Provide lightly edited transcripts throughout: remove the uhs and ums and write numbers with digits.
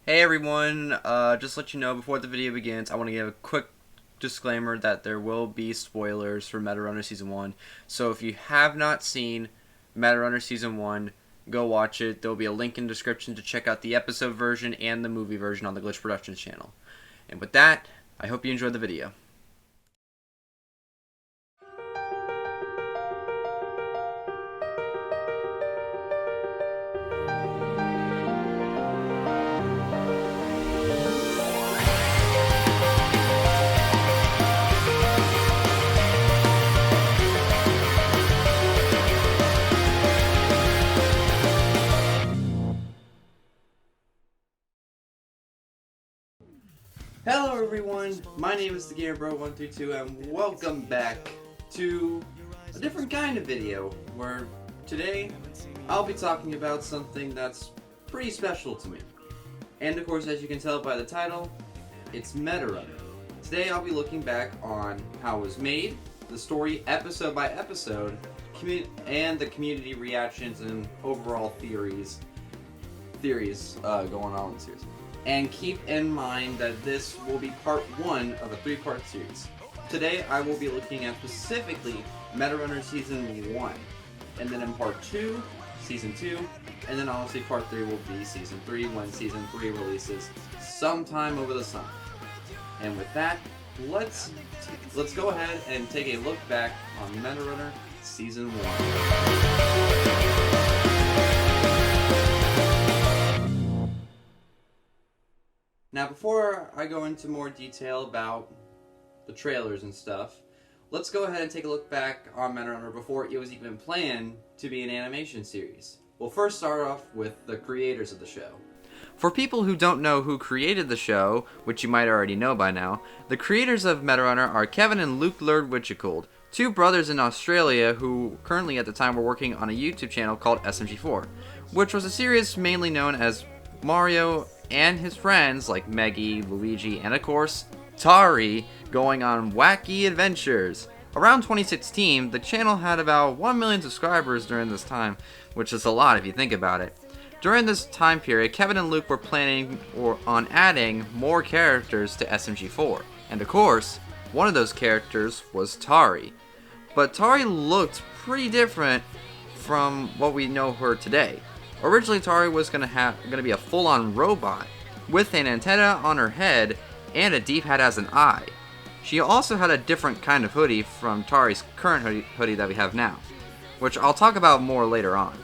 Hey everyone, just to let you know before the video begins, I want to give a quick disclaimer that there will be spoilers for Meta Runner Season 1. So if you have not seen Meta Runner Season 1, go watch it. There will be a link in the description to check out the episode version and the movie version on the Glitch Productions channel. And with that, I hope you enjoyed the video. Hello everyone, my name is TheGamerBro132 and welcome back to a different kind of video where today I'll be talking about something that's pretty special to me. And of course, as you can tell by the title, it's Meta Runner. Today I'll be looking back on how it was made, the story episode by episode, and the community reactions and overall theories going on in the series. And keep in mind that this will be part 1 of a 3-part series. Today I will be looking at specifically Meta Runner Season 1, and then in part 2, Season 2, and then obviously part 3 will be Season 3 when Season 3 releases sometime over the summer. And with that, let's go ahead and take a look back on Meta Runner Season 1. Now, before I go into more detail about the trailers and stuff, let's go ahead and take a look back on Meta Runner before it was even planned to be an animation series. We'll first start off with the creators of the show. For people who don't know who created the show, which you might already know by now, the creators of Meta Runner are Kevin and Luke Lerdwichicold, two brothers in Australia who currently at the time were working on a YouTube channel called SMG4, which was a series mainly known as Mario and his friends like Meggy, Luigi, and of course, Tari, going on wacky adventures. Around 2016, the channel had about 1 million subscribers during this time, which is a lot if you think about it. During this time period, Kevin and Luke were planning on adding more characters to SMG4, and of course, one of those characters was Tari. But Tari looked pretty different from what we know her today. Originally, Tari was gonna be a full-on robot with an antenna on her head and a D-pad as an eye. She also had a different kind of hoodie from Tari's current hoodie that we have now, which I'll talk about more later on.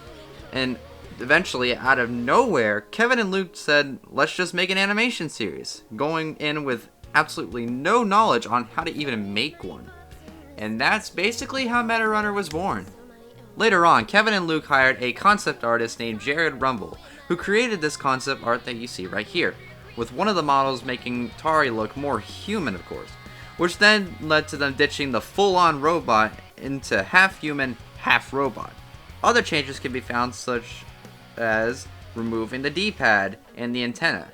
And eventually, out of nowhere, Kevin and Luke said, let's just make an animation series, going in with absolutely no knowledge on how to even make one. And that's basically how Meta Runner was born. Later on, Kevin and Luke hired a concept artist named Jared Rumble, who created this concept art that you see right here, with one of the models making Tari look more human, of course, which then led to them ditching the full-on robot into half-human, half-robot. Other changes can be found such as removing the D-pad and the antenna,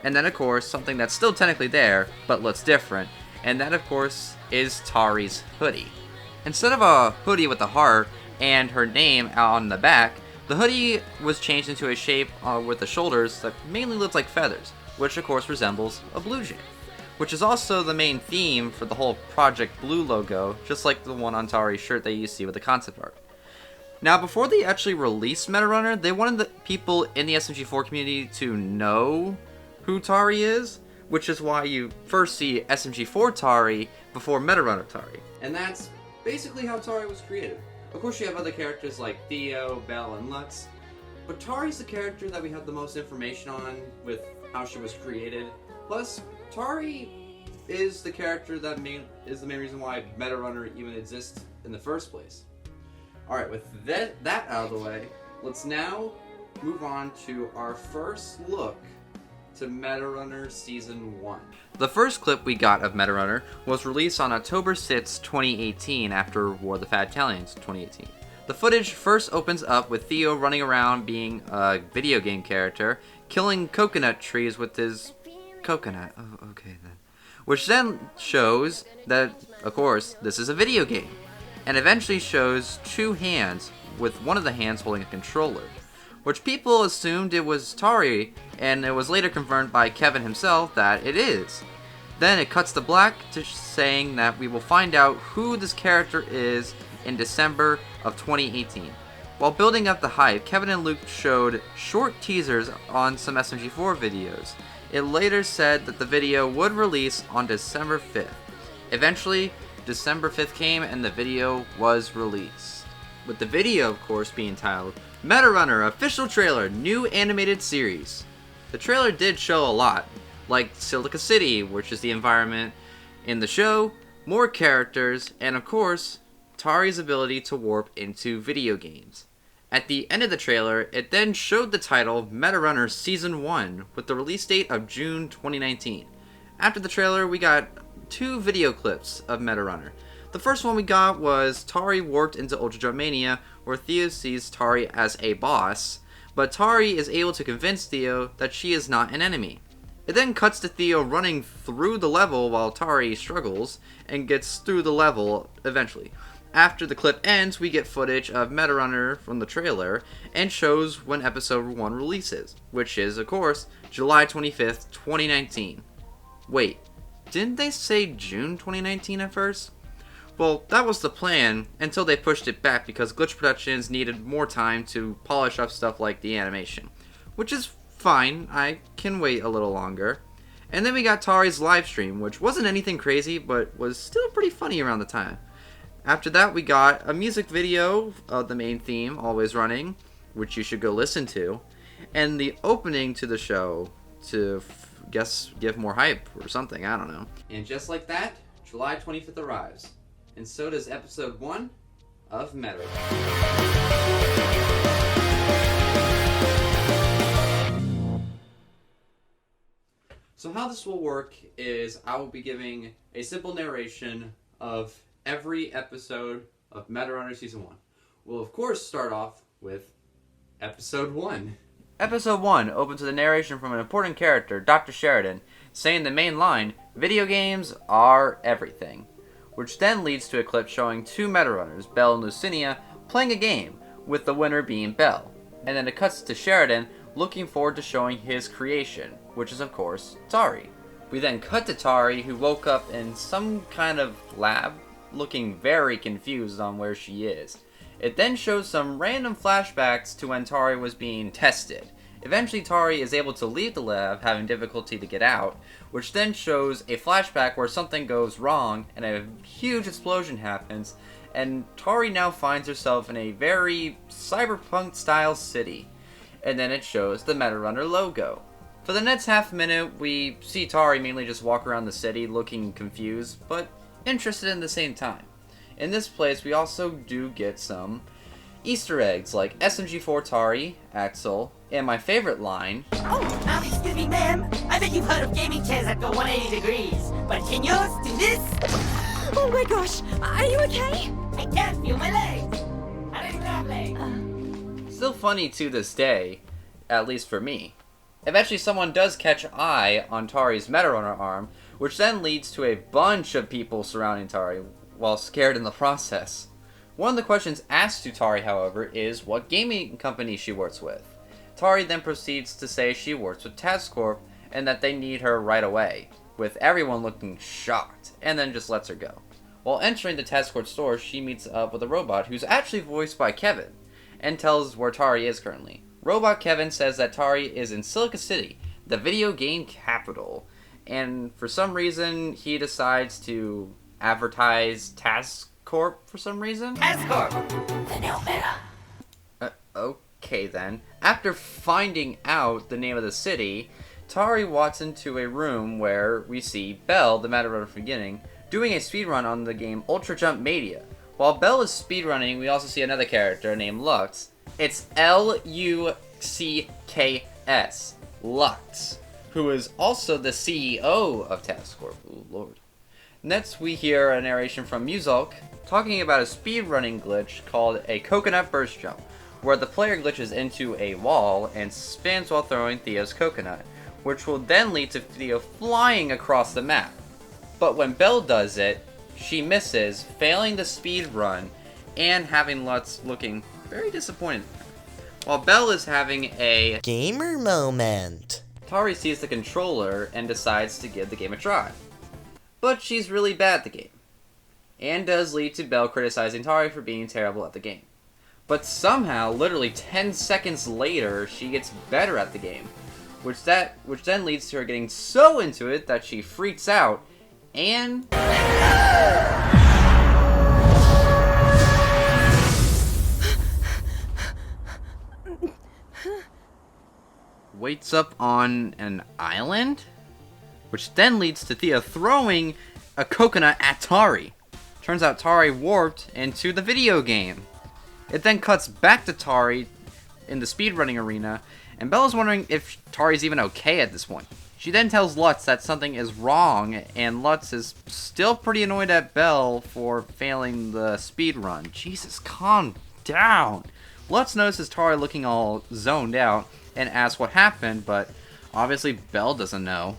and then of course something that's still technically there, but looks different, and that of course is Tari's hoodie. Instead of a hoodie with a heart and her name out on the back, the hoodie was changed into a shape with the shoulders that mainly looks like feathers, which of course resembles a blue jay, which is also the main theme for the whole Project Blue logo, just like the one on Tari's shirt that you see with the concept art. Now, before they actually released Meta Runner, they wanted the people in the SMG4 community to know who Tari is, which is why you first see SMG4 Tari before Meta Runner Tari. And that's basically how Tari was created. Of course, you have other characters like Theo, Belle, and Lutz, but Tari's the character that we have the most information on with how she was created. Plus, Tari is the character that is the main reason why Meta Runner even exists in the first place. Alright, with that out of the way, let's now move on to our first look to Meta Runner Season 1. The first clip we got of Meta Runner was released on October 6, 2018 after War of the Fat Italians 2018. The footage first opens up with Theo running around being a video game character, killing coconut trees with his coconut. Oh, okay then. Which then shows that, of course, this is a video game, and eventually shows two hands, with one of the hands holding a controller. which people assumed it was Tari, and it was later confirmed by Kevin himself that it is. Then it cuts to black to saying that we will find out who this character is in December of 2018. While building up the hype, Kevin and Luke showed short teasers on some SMG4 videos. It later said that the video would release on December 5th. Eventually, December 5th came and the video was released. With the video, of course, being titled Meta Runner Official Trailer New Animated Series. The trailer did show a lot, like Silica City, which is the environment in the show, more characters, and of course, Tari's ability to warp into video games. At the end of the trailer, it then showed the title Meta Runner Season 1 with the release date of June 2019. After the trailer, we got 2 video clips of Meta Runner. The first one we got was Tari warped into Ultra Jump Mania, where Theo sees Tari as a boss, but Tari is able to convince Theo that she is not an enemy. It then cuts to Theo running through the level while Tari struggles and gets through the level eventually. After the clip ends, we get footage of Meta Runner from the trailer and shows when episode 1 releases, which is, of course, July 25th, 2019. Wait, didn't they say June 2019 at first? Well, that was the plan until they pushed it back because Glitch Productions needed more time to polish up stuff like the animation, which is fine, I can wait a little longer. And then we got Tari's live stream, which wasn't anything crazy, but was still pretty funny around the time. After that, we got a music video of the main theme, Always Running, which you should go listen to, and the opening to the show to, give more hype or something, I don't know. And just like that, July 25th arrives, and so does episode 1 of Meta. So how this will work is I will be giving a simple narration of every episode of Meta Runner Season 1. We'll of course start off with Episode 1. Episode 1 opens with a narration from an important character, Dr. Sheridan, saying the main line, "Video games are everything," which then leads to a clip showing 2 Meta Runners, Belle and Lucinia, playing a game, with the winner being Belle. And then it cuts to Sheridan looking forward to showing his creation, which is of course Tari. We then cut to Tari, who woke up in some kind of lab, looking very confused on where she is. It then shows some random flashbacks to when Tari was being tested. Eventually Tari is able to leave the lab, having difficulty to get out, which then shows a flashback where something goes wrong and a huge explosion happens, and Tari now finds herself in a very cyberpunk style city. And then it shows the Meta Runner logo. For the next half minute, we see Tari mainly just walk around the city looking confused, but interested in the same time. In this place, we also do get some Easter eggs like SMG4 Tari, Axel, and my favorite line, Oh, excuse me, ma'am. I bet you've heard of gaming chairs that go 180 degrees. But can yours do this? Oh my gosh, are you okay? I can't feel my legs. I don't even have legs. Still funny to this day, at least for me. Eventually someone does catch eye on Tari's Meta Runner arm, which then leads to a bunch of people surrounding Tari, while scared in the process. One of the questions asked to Tari, however, is what gaming company she works with. Tari then proceeds to say she works with Task Corp and that they need her right away, with everyone looking shocked, and then just lets her go. While entering the Task Corp store, she meets up with a robot who's actually voiced by Kevin, and tells where Tari is currently. Robot Kevin says that Tari is in Silica City, the video game capital, and for some reason he decides to advertise Task Corp for some reason. Task Corp, the new meta. Okay then. After finding out the name of the city, Tari walks into a room where we see Belle, the Meta Runner from the beginning, doing a speedrun on the game Ultra Jump Mania. While Belle is speedrunning, we also see another character named Lux. It's Lucks, Lux, who is also the CEO of Task Corp. Ooh, lord. Next, we hear a narration from Muzulk talking about a speedrunning glitch called a coconut burst jump, where the player glitches into a wall and spins while throwing Theo's coconut, which will then lead to Theo flying across the map. But when Belle does it, she misses, failing the speed run and having Lutz looking very disappointed. While Belle is having a gamer moment, Tari sees the controller and decides to give the game a try. But she's really bad at the game, and does lead to Belle criticizing Tari for being terrible at the game. But somehow, literally 10 seconds later, she gets better at the game, which then leads to her getting so into it that she freaks out and wakes up on an island, which then leads to Thea throwing a coconut at Tari. Turns out Tari warped into the video game. It then cuts back to Tari in the speedrunning arena, and Bella's wondering if Tari's even okay at this point. She then tells Lutz that something is wrong, and Lutz is still pretty annoyed at Belle for failing the speedrun. Jesus, calm down. Lutz notices Tari looking all zoned out and asks what happened, but obviously Belle doesn't know.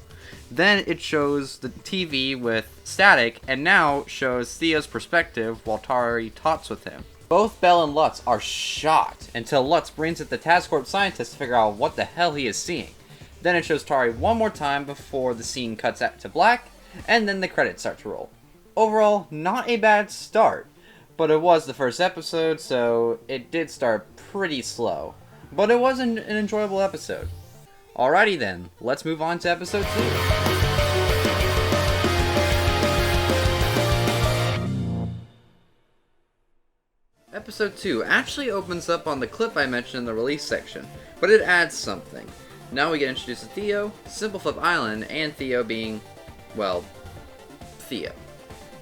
Then it shows the TV with static, and now shows Thea's perspective while Tari talks with him. Both Belle and Lutz are shocked until Lutz brings it the Task Corp scientist to figure out what the hell he is seeing. Then it shows Tari one more time before the scene cuts out to black, and then the credits start to roll. Overall, not a bad start, but it was the first episode, so it did start pretty slow. But it was an enjoyable episode. Alrighty then, let's move on to episode 2. Episode 2 actually opens up on the clip I mentioned in the release section, but it adds something. Now we get introduced to Theo, Simple Flip Island, and Theo being, well, Theo.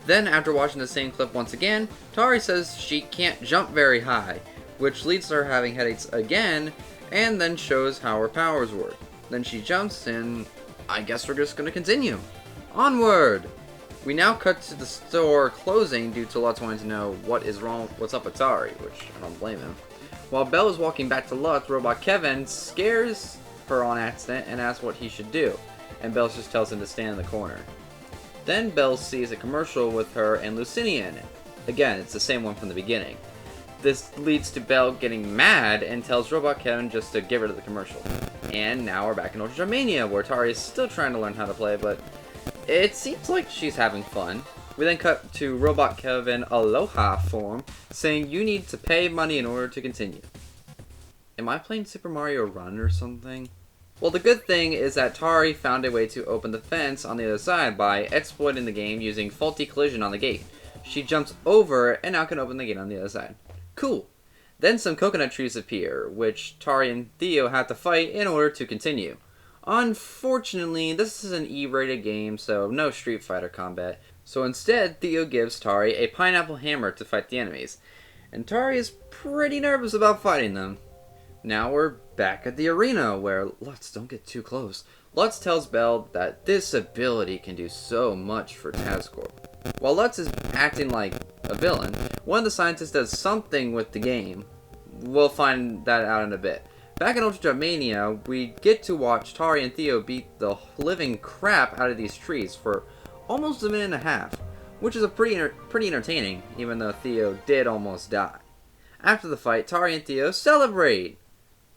Then, after watching the same clip once again, Tari says she can't jump very high, which leads to her having headaches again, and then shows how her powers work. Then she jumps, and I guess we're just going to continue. Onward! We now cut to the store closing due to Lutz wanting to know what is wrong, what's up with Tari, which I don't blame him. While Belle is walking back to Lutz, Robot Kevin scares her on accident and asks what he should do, and Belle just tells him to stand in the corner. Then Belle sees a commercial with her and Lucinia in it. Again, it's the same one from the beginning. This leads to Belle getting mad and tells Robot Kevin just to get rid of the commercial. And now we're back in Ultra Mania, where Tari is still trying to learn how to play, but it seems like she's having fun. We then cut to Robot Kevin Aloha form, saying you need to pay money in order to continue. Am I playing Super Mario Run or something? Well, the good thing is that Tari found a way to open the fence on the other side by exploiting the game using faulty collision on the gate. She jumps over and now can open the gate on the other side. Cool. Then some coconut trees appear, which Tari and Theo have to fight in order to continue. Unfortunately, this is an E-rated game, so no Street Fighter combat. So instead, Theo gives Tari a pineapple hammer to fight the enemies. And Tari is pretty nervous about fighting them. Now we're back at the arena, where Lutz, don't get too close. Lutz tells Belle that this ability can do so much for Task Corp. While Lutz is acting like a villain, one of the scientists does something with the game. We'll find that out in a bit. Back in Ultra Mania, we get to watch Tari and Theo beat the living crap out of these trees for almost a minute and a half, which is pretty entertaining, even though Theo did almost die. After the fight, Tari and Theo celebrate!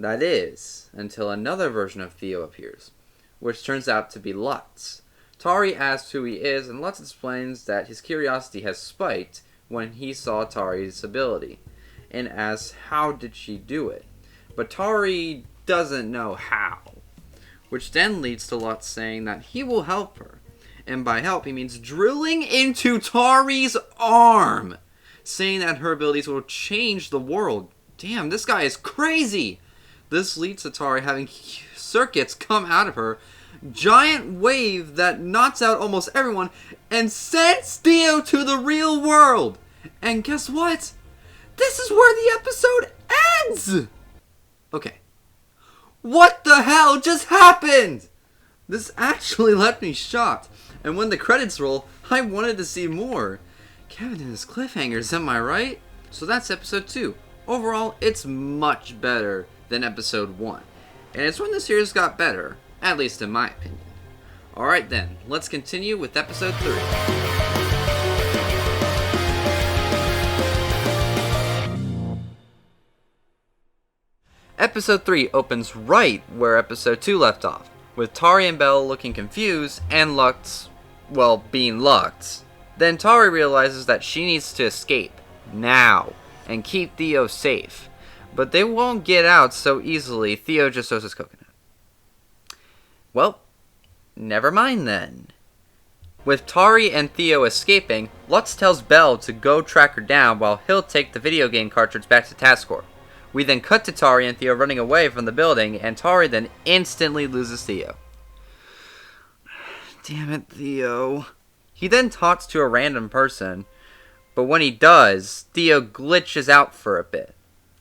That is, until another version of Theo appears, which turns out to be Lutz. Tari asks who he is, and Lutz explains that his curiosity has spiked when he saw Tari's ability, and asks how did she do it. But Tari doesn't know how, which then leads to Lutz saying that he will help her, and by help he means drilling into Tari's arm, saying that her abilities will change the world. Damn, this guy is crazy! This leads to Tari having circuits come out of her, giant wave that knocks out almost everyone, and sends Theo to the real world! And guess what? This is where the episode ends! Okay. What the hell just happened? This actually left me shocked, and when the credits roll, I wanted to see more. Kevin and his cliffhangers, am I right? So that's episode 2. Overall, it's much better than episode 1. And it's when the series got better, at least in my opinion. Alright then, let's continue with episode 3. Episode 3 opens right where Episode 2 left off, with Tari and Belle looking confused and Lux, well, being Lux. Then Tari realizes that she needs to escape, now, and keep Theo safe. But they won't get out so easily. Theo just throws his coconut. Well, never mind then. With Tari and Theo escaping, Lux tells Belle to go track her down while he'll take the video game cartridge back to Task Corp. We then cut to Tari and Theo running away from the building, and Tari then instantly loses Theo. Damn it, Theo. He then talks to a random person, but when he does, Theo glitches out for a bit.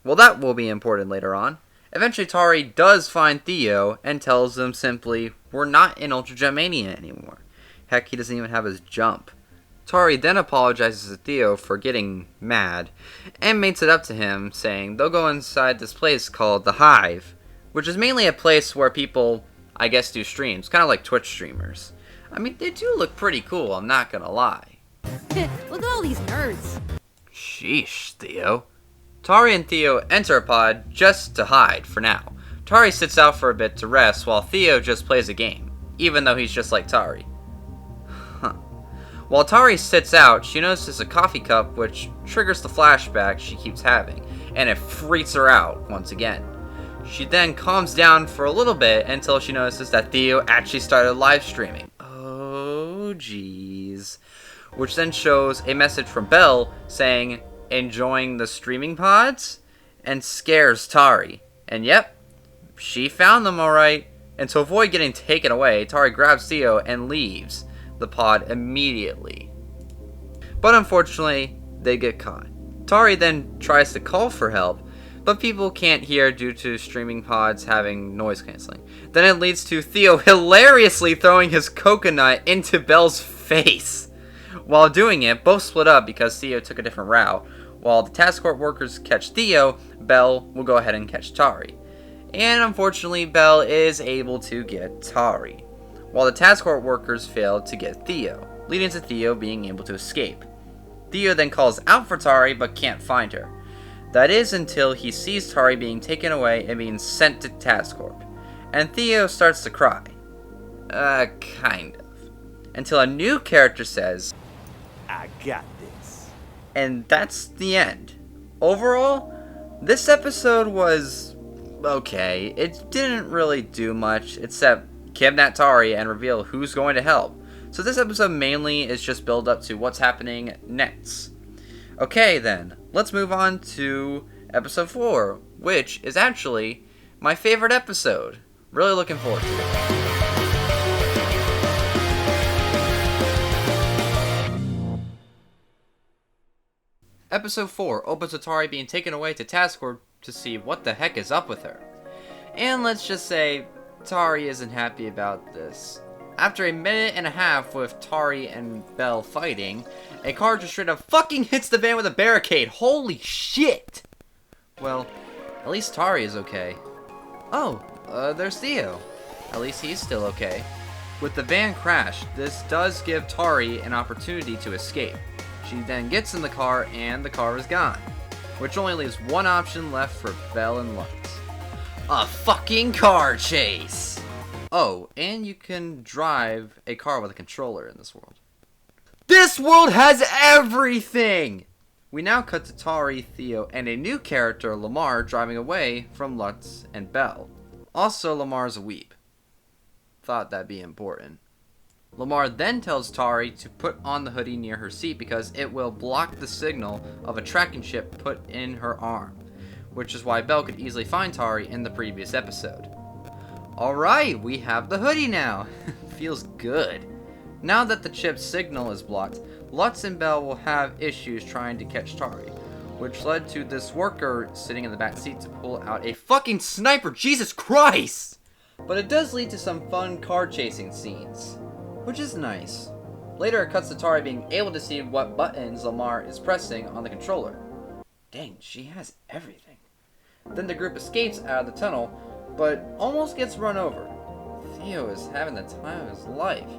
Well, that will be important later on. Eventually, Tari does find Theo and tells him simply, we're not in Ultra Jet Mania anymore. Heck, he doesn't even have his jump. Tari then apologizes to Theo for getting mad and makes it up to him, saying they'll go inside this place called The Hive, which is mainly a place where people, I guess, do streams, kind of like Twitch streamers. I mean, they do look pretty cool, I'm not gonna lie. Look at all these nerds. Sheesh, Theo. Tari and Theo enter a pod just to hide for now. Tari sits out for a bit to rest while Theo just plays a game, even though he's just like Tari. While Tari sits out, she notices a coffee cup which triggers the flashback she keeps having, and it freaks her out once again. She then calms down for a little bit until she notices that Theo actually started live streaming. Oh jeez. Which then shows a message from Belle saying, enjoying the streaming pods? And scares Tari. And yep, she found them alright. And to avoid getting taken away, Tari grabs Theo and leaves the pod immediately. But unfortunately, they get caught. Tari then tries to call for help, but people can't hear due to streaming pods having noise cancelling. Then it leads to Theo hilariously throwing his coconut into Belle's face. While doing it, both split up because Theo took a different route. While the Task Corp workers catch Theo, Belle will go ahead and catch Tari. And unfortunately, Belle is able to get Tari, while the Task Corp workers fail to get Theo, leading to Theo being able to escape. Theo then calls out for Tari but can't find her. That is until he sees Tari being taken away and being sent to Task Corp. And Theo starts to cry. Kind of. Until a new character says, I got this. and that's the end. Overall, this episode was okay. It didn't really do much except kidnap Tari and reveal who's going to help. So this episode mainly is just build up to what's happening next. Okay then, let's move on to episode 4, which is actually my favorite episode. Really looking forward to it. Episode 4 opens with Tari being taken away to Task Corp to see what the heck is up with her. And let's just say, Tari isn't happy about this. After a minute and a half with Tari and Belle fighting, a car just straight up fucking hits the van with a barricade. Holy shit! Well, at least Tari is okay. Oh, there's Theo. At least he's still okay. With the van crashed, this does give Tari an opportunity to escape. She then gets in the car and the car is gone, which only leaves one option left for Belle and Lux. A fucking car chase! Oh, and you can drive a car with a controller in this world. This world has everything! We now cut to Tari, Theo, and a new character, Lamar, driving away from Lux and Belle. Also, Lamar's a weeb. Thought that'd be important. Lamar then tells Tari to put on the hoodie near her seat because it will block the signal of a tracking chip put in her arm, which is why Belle could easily find Tari in the previous episode. Alright, we have the hoodie now. Feels good. Now that the chip's signal is blocked, Lux and Belle will have issues trying to catch Tari, which led to this worker sitting in the back seat to pull out a fucking sniper. Jesus Christ! But it does lead to some fun car chasing scenes, which is nice. Later it cuts to Tari being able to see what buttons Lamar is pressing on the controller. Dang, she has everything. Then the group escapes out of the tunnel, but almost gets run over. Theo is having the time of his life.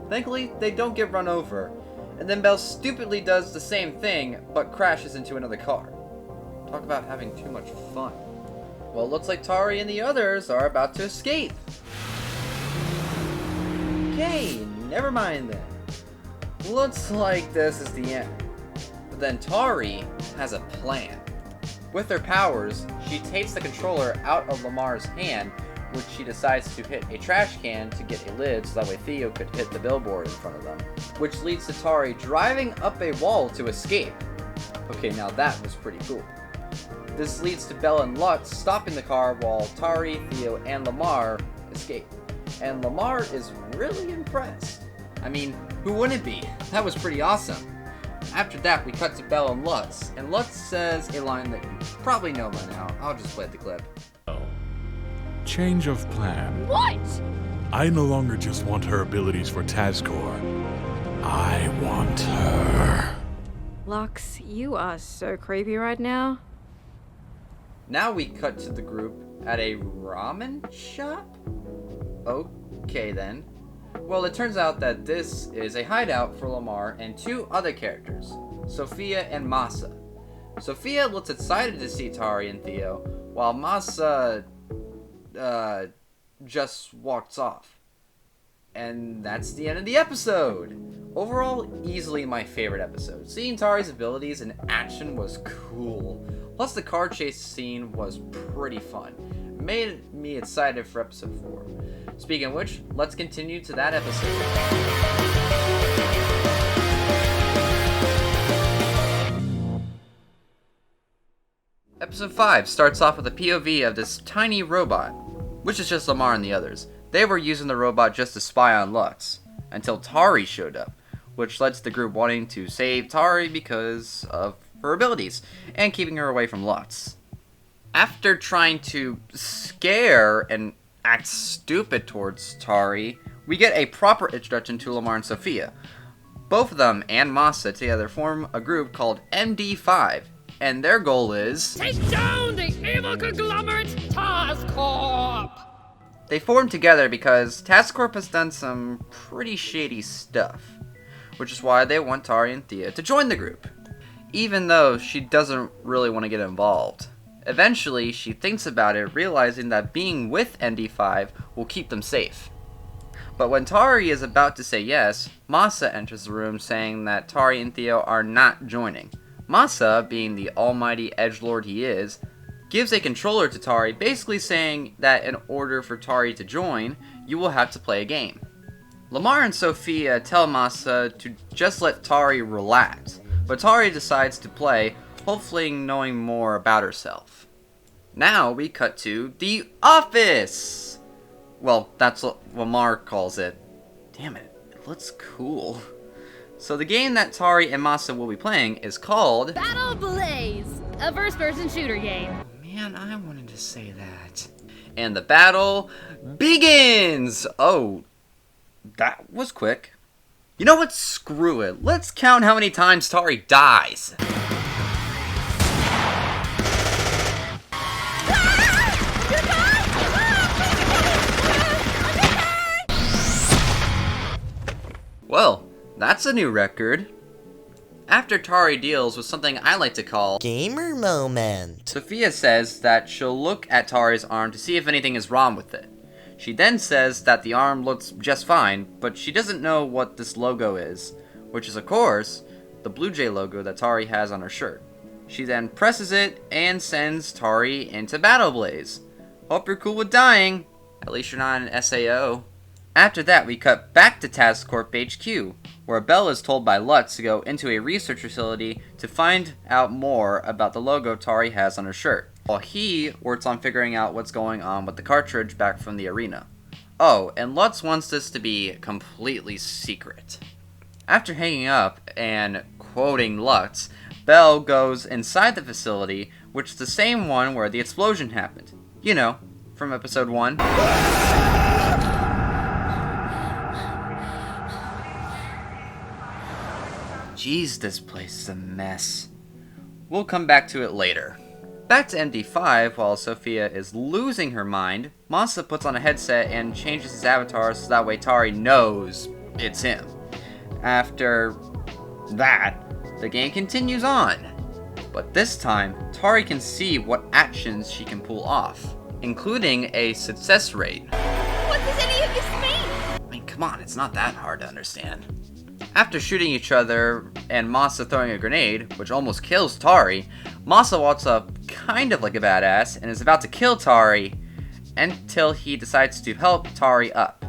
Thankfully, they don't get run over, and then Belle stupidly does the same thing, but crashes into another car. Talk about having too much fun. Well, it looks like Tari and the others are about to escape. Okay, never mind then. Looks like this is the end. But then Tari has a plan. With her powers, she takes the controller out of Lamar's hand, which she decides to hit a trash can to get a lid so that way Theo could hit the billboard in front of them, which leads to Tari driving up a wall to escape. Okay, now that was pretty cool. This leads to Belle and Lutz stopping the car while Tari, Theo, and Lamar escape. And Lamar is really impressed. I mean, who wouldn't be? That was pretty awesome. After that, we cut to Belle and Lutz says a line that you probably know by now. I'll just play the clip. Change of plan. What? I no longer just want her abilities for Tazcore. I want her. Lux, you are so creepy right now. Now we cut to the group at a ramen shop? Okay then. Well, it turns out that this is a hideout for Lamar and two other characters, Sophia and Masa. Sophia looks excited to see Tari and Theo, while Masa, just walks off. And that's the end of the episode! Overall, easily my favorite episode. Seeing Tari's abilities in action was cool. Plus the car chase scene was pretty fun. It made me excited for episode 4. Speaking of which, let's continue to that episode. Episode 5 starts off with a POV of this tiny robot, which is just Lamar and the others. They were using the robot just to spy on Lutz, until Tari showed up, which led to the group wanting to save Tari because of her abilities, and keeping her away from Lutz. After trying to scare and act stupid towards Tari, we get a proper introduction to Lamar and Sophia. Both of them and Masa together form a group called MD5, and their goal is... Take down the evil conglomerate Tazcorp! They formed together because Tazcorp has done some pretty shady stuff, which is why they want Tari and Thea to join the group, even though she doesn't really want to get involved. Eventually, she thinks about it, realizing that being with MD5 will keep them safe. But when Tari is about to say yes, Masa enters the room saying that Tari and Theo are not joining. Masa, being the almighty edgelord he is, gives a controller to Tari, basically saying that in order for Tari to join, you will have to play a game. Lamar and Sophia tell Masa to just let Tari relax, but Tari decides to play, hopefully knowing more about herself. Now we cut to the office! Well, that's what Lamar calls it. Damn it, it looks cool. So the game that Tari and Masa will be playing is called... Battle Blaze, a first-person shooter game. Man, I wanted to say that. And the battle begins! Oh, that was quick. You know what? Screw it. Let's count how many times Tari dies. Well, that's a new record. After Tari deals with something I like to call Gamer moment. Sophia says that she'll look at Tari's arm to see if anything is wrong with it. She then says that the arm looks just fine, but she doesn't know what this logo is, which is of course the Blue Jay logo that Tari has on her shirt. She then presses it and sends Tari into Battle Blaze. Hope you're cool with dying. At least you're not an SAO. After that, we cut back to Tazcorp HQ, where Belle is told by Lutz to go into a research facility to find out more about the logo Tari has on her shirt, while he works on figuring out what's going on with the cartridge back from the arena. Oh, and Lutz wants this to be completely secret. After hanging up and quoting Lutz, Belle goes inside the facility, which is the same one where the explosion happened. You know, from episode 1. Jeez, this place is a mess. We'll come back to it later. Back to MD5, while Sophia is losing her mind, Masa puts on a headset and changes his avatar so that way Tari knows it's him. After that, the game continues on. But this time, Tari can see what actions she can pull off, including a success rate. What does any of this mean? I mean, come on, it's not that hard to understand. After shooting each other and Masa throwing a grenade, which almost kills Tari, Masa walks up kind of like a badass and is about to kill Tari until he decides to help Tari up.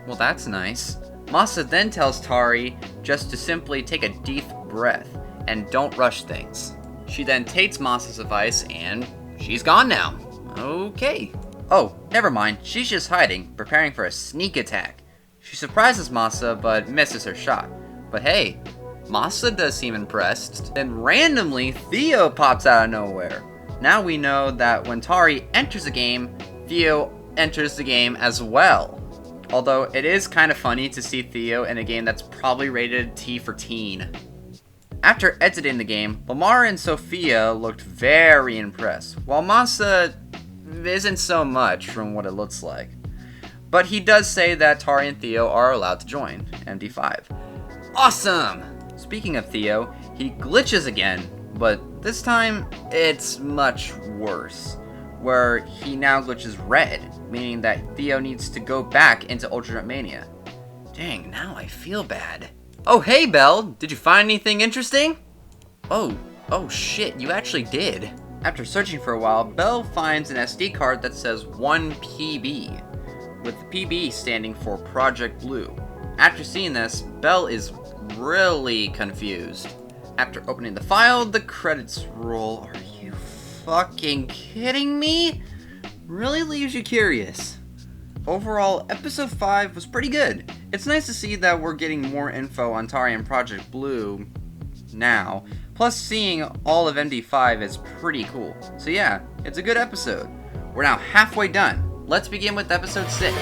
Well, that's nice. Masa then tells Tari just to simply take a deep breath and don't rush things. She then takes Masa's advice and she's gone now. Okay. Oh, never mind. She's just hiding, preparing for a sneak attack. She surprises Masa but misses her shot. But hey, Masa does seem impressed. Then randomly, Theo pops out of nowhere. Now we know that when Tari enters the game, Theo enters the game as well. Although it is kind of funny to see Theo in a game that's probably rated T for teen. After exiting the game, Lamar and Sophia looked very impressed, while Masa isn't so much from what it looks like. But he does say that Tari and Theo are allowed to join MD5. Awesome! Speaking of Theo, he glitches again, but this time it's much worse, where he now glitches red, meaning that Theo needs to go back into Ultra Mania. Dang, now I feel bad. Oh hey Belle, did you find anything interesting? Oh shit, you actually did. After searching for a while, Belle finds an SD card that says 1PB, with the PB standing for Project Blue. After seeing this, Belle is really confused. After opening the file, the credits roll. Are you fucking kidding me? Really leaves you curious. Overall, episode 5 was pretty good. It's nice to see that we're getting more info on Tari and Project Blue now. Plus, seeing all of MD5 is pretty cool. So yeah, it's a good episode. We're now halfway done. Let's begin with episode 6.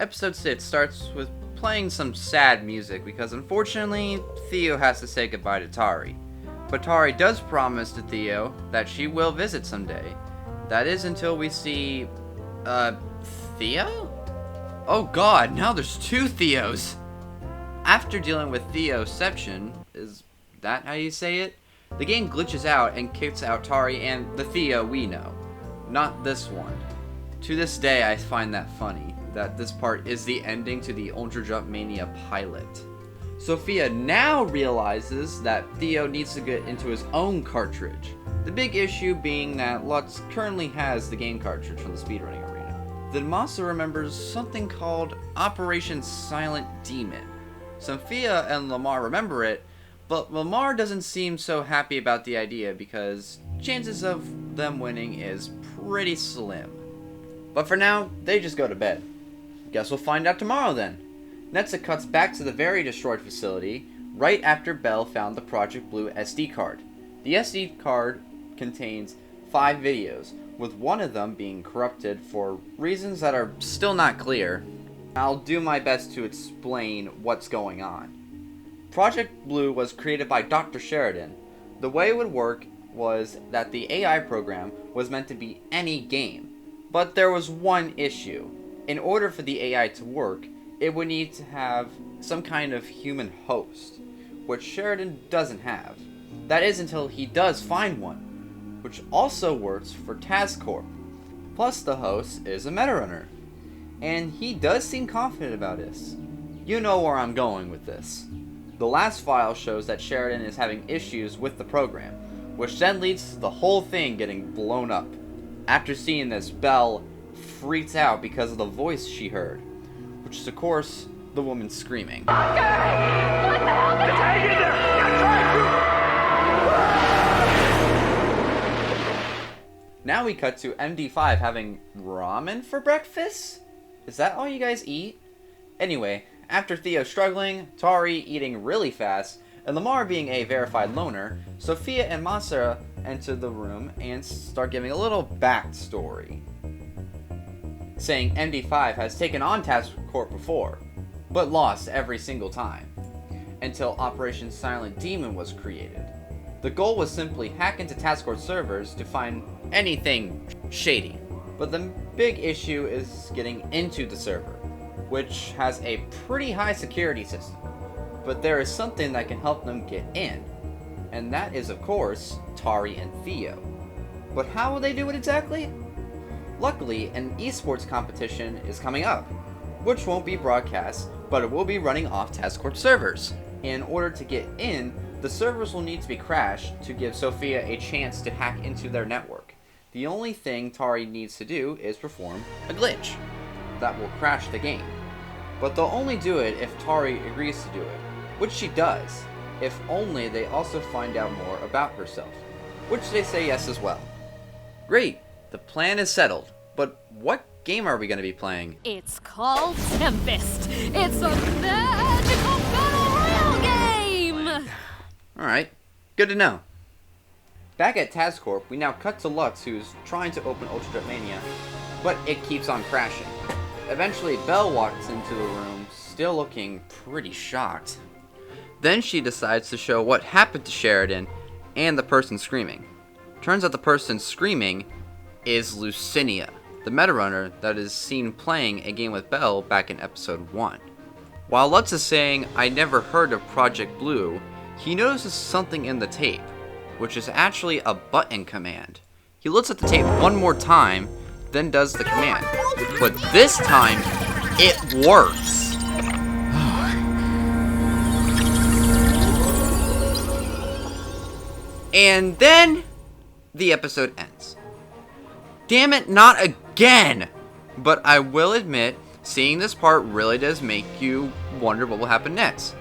Episode 6 starts with playing some sad music because unfortunately, Theo has to say goodbye to Tari. But Tari does promise to Theo that she will visit someday. That is until we see, Theo? Oh god, now there's 2 Theos! After dealing with Theoception, is that how you say it? The game glitches out and kicks out Tari and the Theo we know. Not this one. To this day, I find that funny, that this part is the ending to the Ultra Jump Mania pilot. Sophia now realizes that Theo needs to get into his own cartridge. The big issue being that Lutz currently has the game cartridge from the speedrunning arena. Then Masa remembers something called Operation Silent Demon. Sophia and Lamar remember it, but Lamar doesn't seem so happy about the idea because chances of them winning is pretty slim. But for now, they just go to bed. Guess we'll find out tomorrow then. Next it cuts back to the very destroyed facility, right after Belle found the Project Blue SD card. The SD card contains 5 videos, with one of them being corrupted for reasons that are still not clear. I'll do my best to explain what's going on. Project Blue was created by Dr. Sheridan. The way it would work was that the AI program was meant to be any game, but there was one issue. In order for the AI to work, it would need to have some kind of human host, which Sheridan doesn't have. That is until he does find one, which also works for TazCorp. Plus the host is a Metarunner, and he does seem confident about this. You know where I'm going with this. The last file shows that Sheridan is having issues with the program, which then leads to the whole thing getting blown up. After seeing this, Belle freaks out because of the voice she heard, which is of course the woman screaming. Now we cut to MD5 having ramen for breakfast? Is that all you guys eat? Anyway, after Theo struggling, Tari eating really fast, and Lamar being a verified loner, Sophia and Masa enter the room and start giving a little backstory, saying MD5 has taken on TazCorp before, but lost every single time, until Operation Silent Demon was created. The goal was simply hack into TazCorp servers to find anything shady, but the big issue is getting into the server. which has a pretty high security system. But there is something that can help them get in, and that is, of course, Tari and Theo. But how will they do it exactly? Luckily, an esports competition is coming up, which won't be broadcast, but it will be running off TazCorp servers. In order to get in, the servers will need to be crashed to give Sophia a chance to hack into their network. The only thing Tari needs to do is perform a glitch that will crash the game. But they'll only do it if Tari agrees to do it, which she does, if only they also find out more about herself, which they say yes as well. Great, the plan is settled, but what game are we going to be playing? It's called Tempest. It's a magical battle royale game. Alright, good to know. Back at TazCorp, we now cut to Lux, who's trying to open Ultra Jet Mania, but it keeps on crashing. Eventually, Belle walks into the room, still looking pretty shocked. Then she decides to show what happened to Sheridan and the person screaming. Turns out the person screaming is Lucinia, the Metarunner that is seen playing a game with Belle back in episode 1. While Lutz is saying, "I never heard of Project Blue," he notices something in the tape, which is actually a button command. He looks at the tape one more time, then does the command. But this time, it works! And then, the episode ends. Damn it, not again! But I will admit, seeing this part really does make you wonder what will happen next.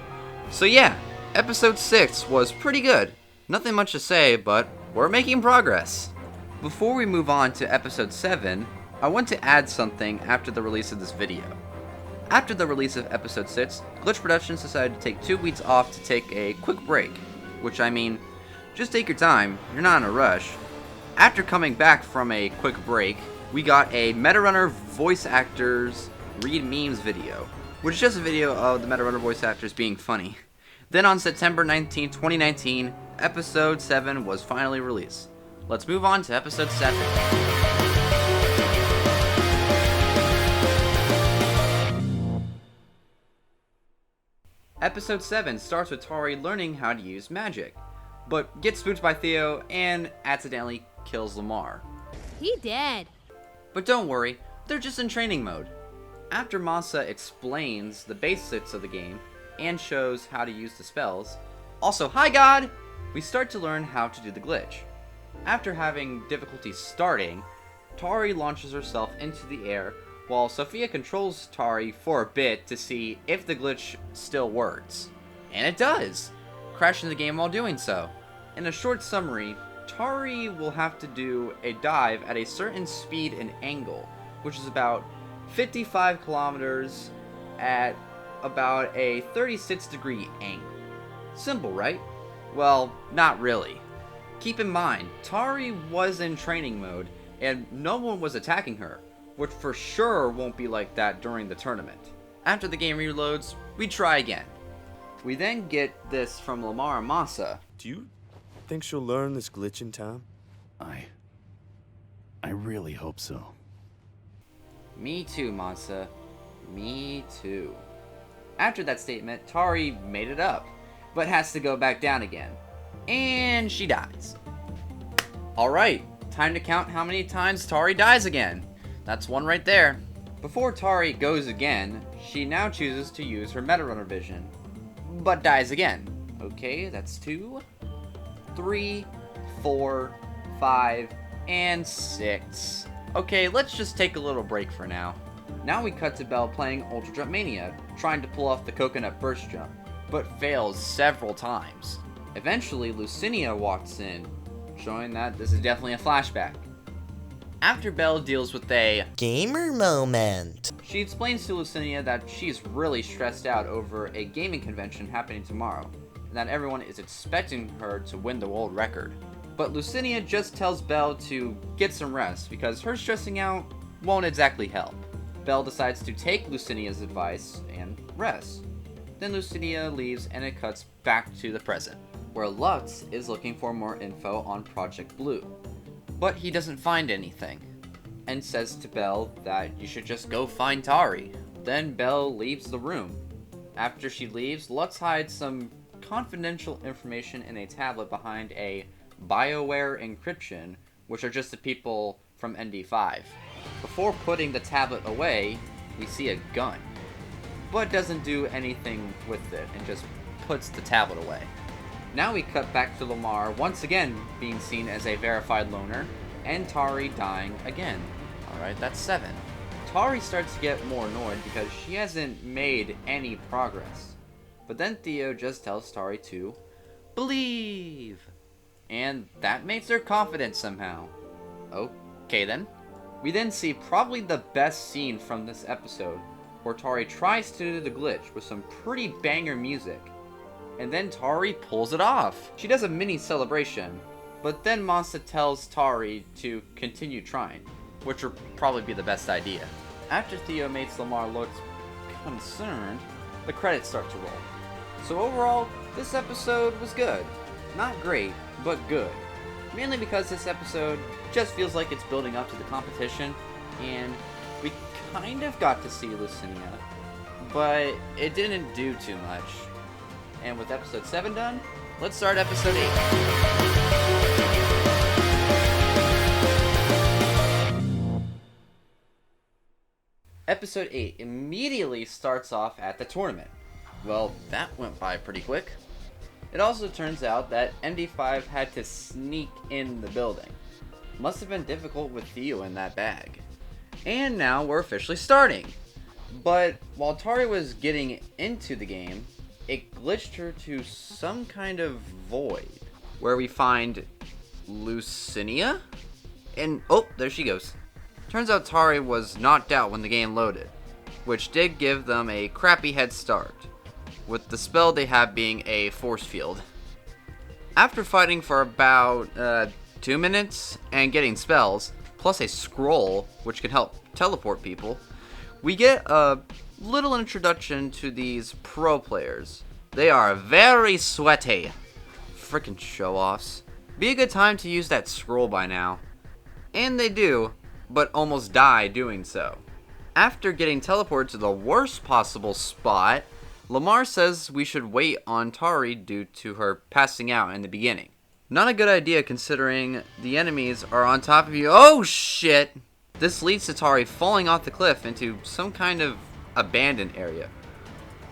So yeah, episode 6 was pretty good. Nothing much to say, but we're making progress. Before we move on to episode 7, I want to add something after the release of this video. After the release of episode 6, Glitch Productions decided to take 2 weeks off to take a quick break. Which I mean, just take your time, you're not in a rush. After coming back from a quick break, we got a Metarunner voice actors read memes video, which is just a video of the Metarunner voice actors being funny. Then on September 19, 2019, episode 7 was finally released. Let's move on to episode 7. Episode 7 starts with Tari learning how to use magic, but gets spooked by Theo and accidentally kills Lamar. He dead. But don't worry, they're just in training mode. After Masa explains the basics of the game and shows how to use the spells, also hi God, we start to learn how to do the glitch. After having difficulty starting, Tari launches herself into the air while Sophia controls Tari for a bit to see if the glitch still works. And it does, crashing the game while doing so. In a short summary, Tari will have to do a dive at a certain speed and angle, which is about 55 kilometers at about a 36-degree angle. Simple, right? Well, not really. Keep in mind, Tari was in training mode, and no one was attacking her, which for sure won't be like that during the tournament. After the game reloads, we try again. We then get this from Lamar and Masa. Do you think she'll learn this glitch in time? I really hope so. Me too, Masa. Me too. After that statement, Tari made it up, but has to go back down again. And she dies. Alright, time to count how many times Tari dies again. That's one right there. Before Tari goes again, she now chooses to use her Metarunner vision, but dies again. Okay, that's 2, 3, 4, 5, and 6. Okay, let's just take a little break for now. Now we cut to Belle playing Ultra Jump Mania, trying to pull off the coconut burst jump, but fails several times. Eventually, Lucinia walks in, showing that this is definitely a flashback. After Belle deals with a Gamer moment. she explains to Lucinia that she's really stressed out over a gaming convention happening tomorrow, and that everyone is expecting her to win the world record. But Lucinia just tells Belle to get some rest, because her stressing out won't exactly help. Belle decides to take Lucinia's advice and rest. Then Lucinia leaves and it cuts back to the present, where Lutz is looking for more info on Project Blue. But he doesn't find anything, and says to Belle that you should just go find Tari. Then Belle leaves the room. After she leaves, Lutz hides some confidential information in a tablet behind a BioWare encryption, which are just the people from ND5. Before putting the tablet away, we see a gun, but doesn't do anything with it and just puts the tablet away. Now we cut back to Lamar once again being seen as a verified loner, and Tari dying again. Alright, that's 7. Tari starts to get more annoyed because she hasn't made any progress. But then Theo just tells Tari to believe. And that makes her confident somehow. Okay then. We then see probably the best scene from this episode, where Tari tries to do the glitch with some pretty banger music. And then Tari pulls it off. She does a mini celebration, but then Monsta tells Tari to continue trying, which would probably be the best idea. After Theo makes Lamar look concerned, the credits start to roll. So overall, this episode was good. Not great, but good. Mainly because this episode just feels like it's building up to the competition, and we kind of got to see Lucinia, but it didn't do too much. And with episode 7 done, let's start episode 8. Episode 8 immediately starts off at the tournament. Well, that went by pretty quick. It also turns out that ND5 had to sneak in the building. Must have been difficult with Theo in that bag. And now we're officially starting. But while Tari was getting into the game, it glitched her to some kind of void, where we find Lucinia? And, oh, there she goes. Turns out Tari was knocked out when the game loaded, which did give them a crappy head start, with the spell they have being a force field. After fighting for about 2 minutes and getting spells, plus a scroll which can help teleport people, we get a little introduction to these pro players. They are very sweaty. Frickin' show-offs. Be a good time to use that scroll by now. And they do, but almost die doing so. After getting teleported to the worst possible spot, Lamar says we should wait on Tari due to her passing out in the beginning. Not a good idea considering the enemies are on top of you. Oh shit! This leads to Tari falling off the cliff into some kind of abandoned area,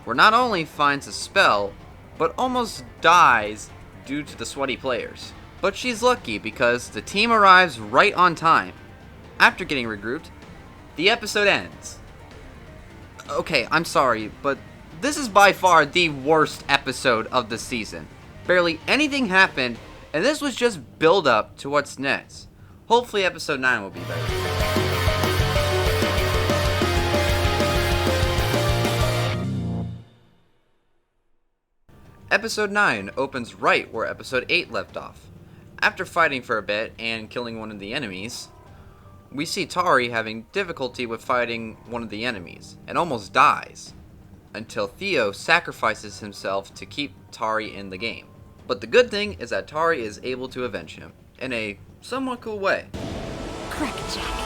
where not only finds a spell, but almost dies due to the sweaty players. But she's lucky because the team arrives right on time. After getting regrouped, the episode ends. Okay, I'm sorry, but this is by far the worst episode of the season. Barely anything happened, and this was just build up to what's next. Hopefully episode 9 will be better. Episode 9 opens right where episode 8 left off. After fighting for a bit and killing one of the enemies, we see Tari having difficulty with fighting one of the enemies, and almost dies, until Theo sacrifices himself to keep Tari in the game. But the good thing is that Tari is able to avenge him, in a somewhat cool way. Crackerjack.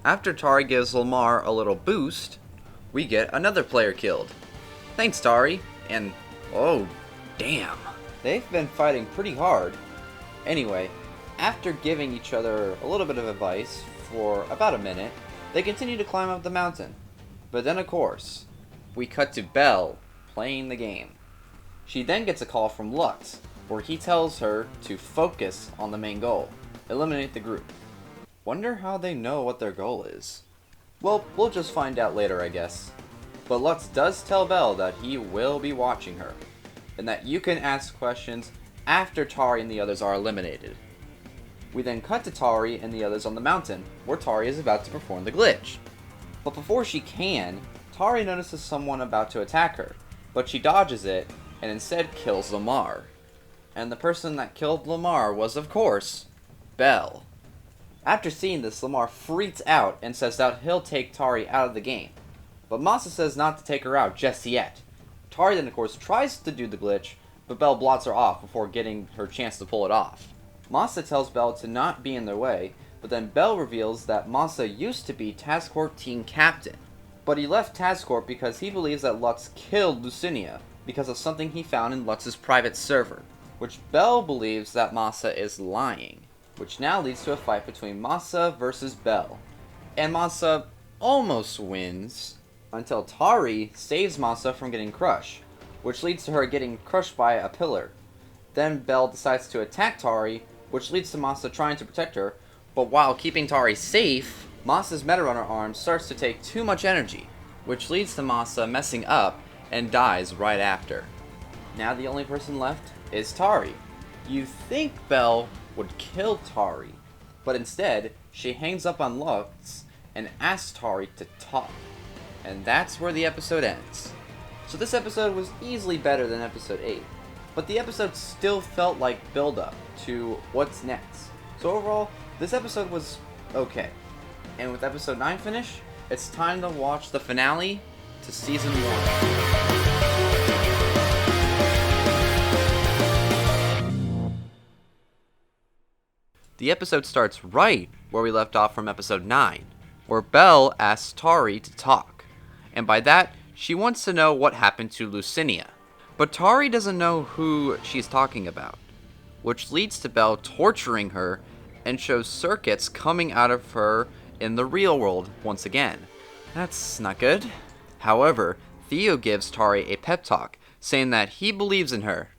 After Tari gives Lamar a little boost, we get another player killed. Thanks, Tari, and oh, damn. They've been fighting pretty hard. Anyway, after giving each other a little bit of advice for about a minute, they continue to climb up the mountain. But then, of course, we cut to Belle playing the game. She then gets a call from Lutz, where he tells her to focus on the main goal, eliminate the group. Wonder how they know what their goal is. Well, we'll just find out later, I guess. But Lutz does tell Belle that he will be watching her, and that you can ask questions after Tari and the others are eliminated. We then cut to Tari and the others on the mountain, where Tari is about to perform the glitch. But before she can, Tari notices someone about to attack her, but she dodges it and instead kills Lamar. And the person that killed Lamar was, of course, Belle. After seeing this, Lamar freaks out and says that he'll take Tari out of the game. But Masa says not to take her out just yet. Tari then, of course, tries to do the glitch, but Belle blots her off before getting her chance to pull it off. Masa tells Belle to not be in their way, but then Belle reveals that Masa used to be Task Corp team captain. But he left Task Corp because he believes that Lutz killed Lucinia because of something he found in Lutz's private server, which Belle believes that Masa is lying, which now leads to a fight between Masa versus Belle. And Masa almost wins until Tari saves Masa from getting crushed, which leads to her getting crushed by a pillar. Then Belle decides to attack Tari, which leads to Masa trying to protect her, but while keeping Tari safe, Masa's Metarunner arm starts to take too much energy, which leads to Masa messing up and dies right after. Now the only person left is Tari. You think Belle would kill Tari, but instead she hangs up on Lutz and asks Tari to talk. And that's where the episode ends. So this episode was easily better than episode 8, but the episode still felt like build-up to what's next. So overall, this episode was okay. And with episode 9 finished, it's time to watch the finale to season 1. The episode starts right where we left off from episode 9, where Belle asks Tari to talk. And by that, she wants to know what happened to Lucinia. But Tari doesn't know who she's talking about, which leads to Belle torturing her and shows circuits coming out of her in the real world once again. That's not good. However, Theo gives Tari a pep talk, saying that he believes in her.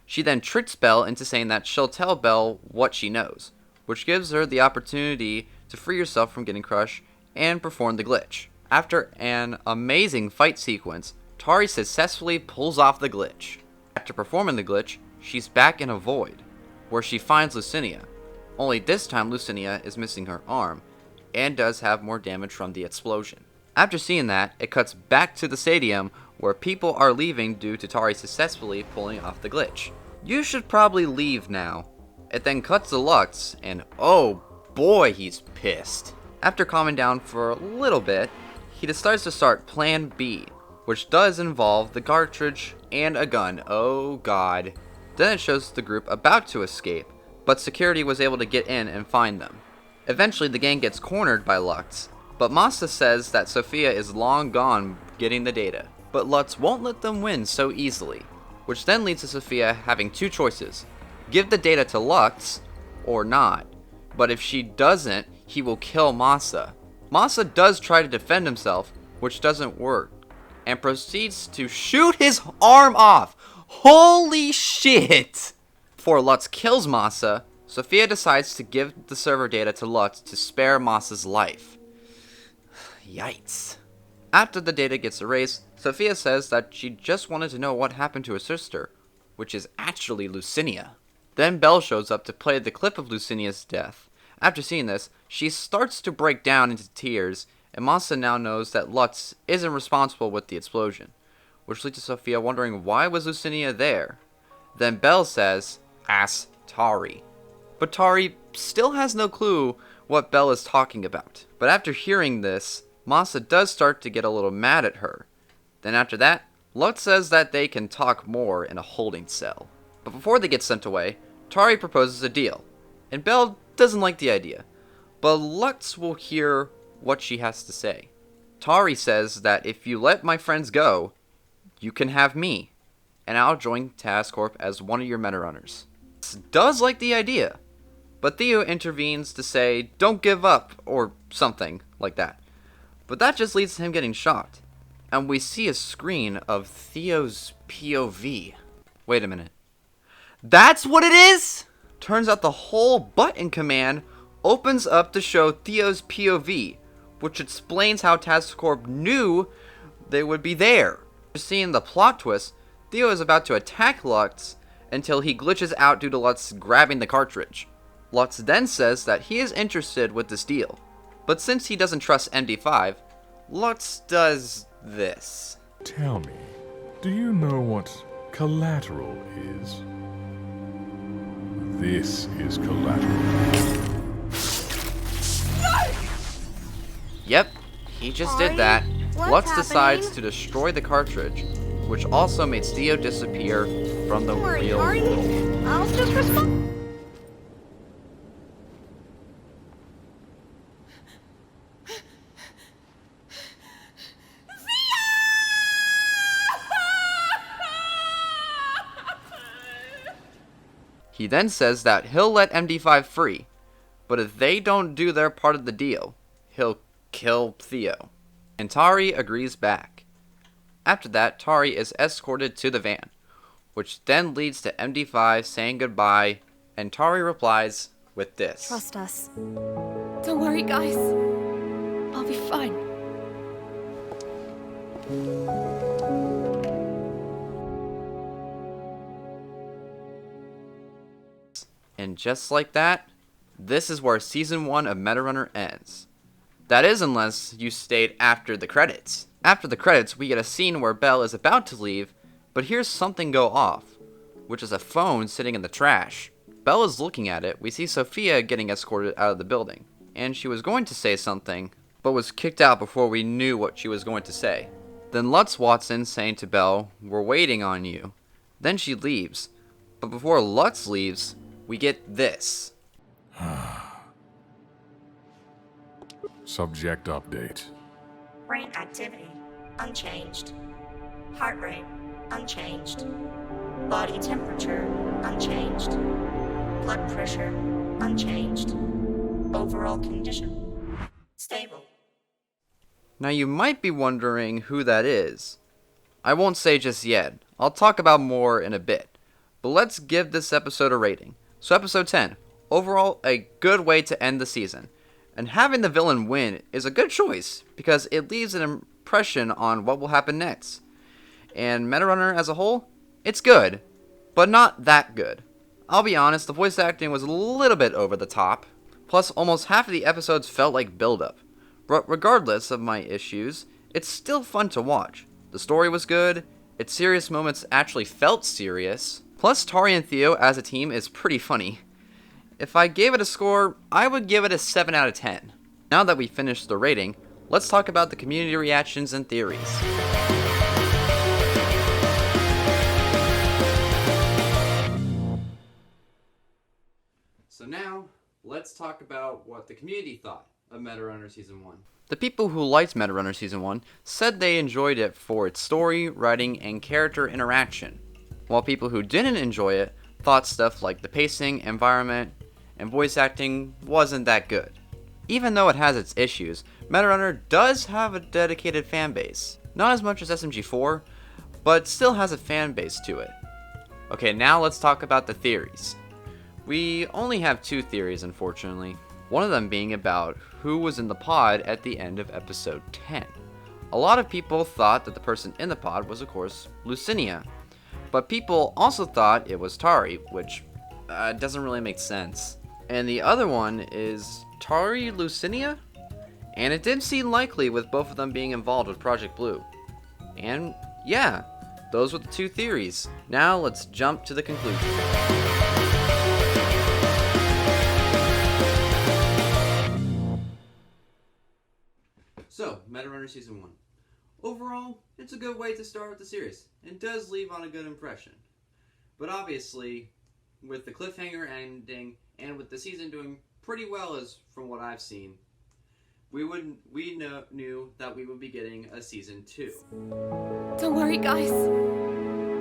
She then tricks Belle into saying that she'll tell Belle what she knows, which gives her the opportunity to free herself from getting crushed and perform the glitch. After an amazing fight sequence, Tari successfully pulls off the glitch. After performing the glitch, she's back in a void, where she finds Lucinia. Only this time Lucinia is missing her arm, and does have more damage from the explosion. After seeing that, it cuts back to the stadium, where people are leaving due to Tari successfully pulling off the glitch. You should probably leave now. It then cuts to Lutz, and oh boy, he's pissed. After calming down for a little bit, he decides to start Plan B, which does involve the cartridge and a gun. Oh god. Then it shows the group about to escape, but security was able to get in and find them. Eventually the gang gets cornered by Lutz, but Masa says that Sophia is long gone getting the data. But Lutz won't let them win so easily, which then leads to Sophia having two choices: give the data to Lutz or not. But if she doesn't, he will kill Masa. Masa does try to defend himself, which doesn't work, and proceeds to shoot his arm off. Holy shit! Before Lutz kills Masa, Sophia decides to give the server data to Lutz to spare Masa's life. Yikes. After the data gets erased, Sophia says that she just wanted to know what happened to her sister, which is actually Lucinia. Then Belle shows up to play the clip of Lucinia's death. After seeing this, she starts to break down into tears, and Masa now knows that Lutz isn't responsible with the explosion, which leads to Sophia wondering why was Lucinia there. Then Belle says, ask Tari. But Tari still has no clue what Belle is talking about. But after hearing this, Masa does start to get a little mad at her. Then after that, Lutz says that they can talk more in a holding cell. But before they get sent away, Tari proposes a deal, and Belle doesn't like the idea, but Lutz will hear what she has to say. Tari says that if you let my friends go, you can have me, and I'll join Task Corp as one of your Metarunners. Lutz does like the idea, but Theo intervenes to say don't give up, or something like that. But that just leads to him getting shot, and we see a screen of Theo's POV. Wait a minute. That's what it is? Turns out the whole button command opens up to show Theo's POV, which explains how Task Corp knew they would be there. Seeing the plot twist, Theo is about to attack Lutz until he glitches out due to Lutz grabbing the cartridge. Lutz then says that he is interested with this deal, but since he doesn't trust MD5, Lutz does this. Tell me, do you know what collateral is? This is collateral. Yep, he just did that. Lutz decides to destroy the cartridge, which also makes Theo disappear from the real world. I'll just respond. He then says that he'll let MD5 free, but if they don't do their part of the deal, he'll kill Theo. And Tari agrees back. After that, Tari is escorted to the van, which then leads to MD5 saying goodbye, and Tari replies with this. Trust us. Don't worry, guys. I'll be fine. And just like that, this is where Season 1 of Metarunner ends. That is, unless you stayed after the credits. After the credits, we get a scene where Belle is about to leave, but hears something go off, which is a phone sitting in the trash. Belle is looking at it. We see Sophia getting escorted out of the building, and she was going to say something, but was kicked out before we knew what she was going to say. Then Lutz walks in saying to Belle, "We're waiting on you." Then she leaves, but before Lutz leaves, we get this. Subject update. Brain activity, unchanged. Heart rate, unchanged. Body temperature, unchanged. Blood pressure, unchanged. Overall condition, stable. Now you might be wondering who that is. I won't say just yet. I'll talk about more in a bit. But let's give this episode a rating. So episode 10, overall a good way to end the season. And having the villain win is a good choice, because it leaves an impression on what will happen next. And Metarunner as a whole, it's good, but not that good. I'll be honest, the voice acting was a little bit over the top, plus almost half of the episodes felt like build-up. But regardless of my issues, it's still fun to watch. The story was good, its serious moments actually felt serious, plus Tari and Theo as a team is pretty funny. If I gave it a score, I would give it a 7 out of 10. Now that we finished the rating, let's talk about the community reactions and theories. So now, let's talk about what the community thought of Metarunner Season 1. The people who liked Metarunner Season 1 said they enjoyed it for its story, writing, and character interaction, while people who didn't enjoy it thought stuff like the pacing, environment, and voice acting wasn't that good. Even though it has its issues, Metarunner does have a dedicated fanbase. Not as much as SMG4, but still has a fanbase to it. Okay, now let's talk about the theories. We only have 2 theories, unfortunately. One of them being about who was in the pod at the end of episode 10. A lot of people thought that the person in the pod was, of course, Lucinia. But people also thought it was Tari, which doesn't really make sense. And the other one is Tari Lucinia? And it did seem likely with both of them being involved with Project Blue. And yeah, those were the 2 theories. Now let's jump to the conclusion. So, Metarunner Season 1. Overall, it's a good way to start with the series, and does leave on a good impression. But obviously, with the cliffhanger ending, and with the season doing pretty well as from what I've seen, we knew that we would be getting a Season 2. Don't worry, guys.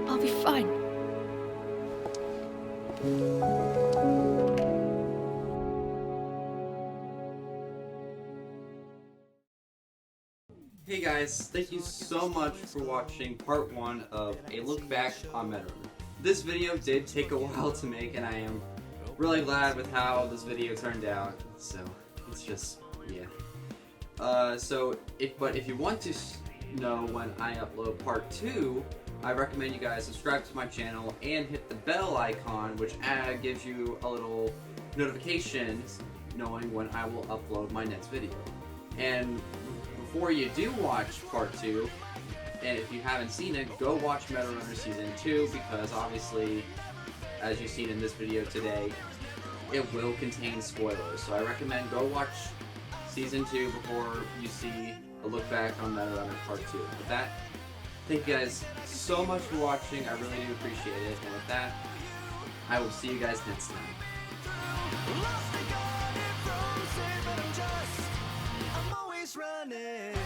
I'll be fine. Hey guys, thank you so much for watching part 1 of a look back on Metarunner. This video did take a while to make, and I am really glad with how this video turned out, so it's just, yeah. If you want to know when I upload part 2, I recommend you guys subscribe to my channel and hit the bell icon, which gives you a little notification knowing when I will upload my next video. And before you do watch part 2, and if you haven't seen it, go watch Metarunner Season 2, because obviously, as you've seen in this video today, it will contain spoilers. So I recommend go watch Season 2 before you see a look back on Metarunner Part 2. With that, thank you guys so much for watching. I really do appreciate it. And with that, I will see you guys next time. I'm always running.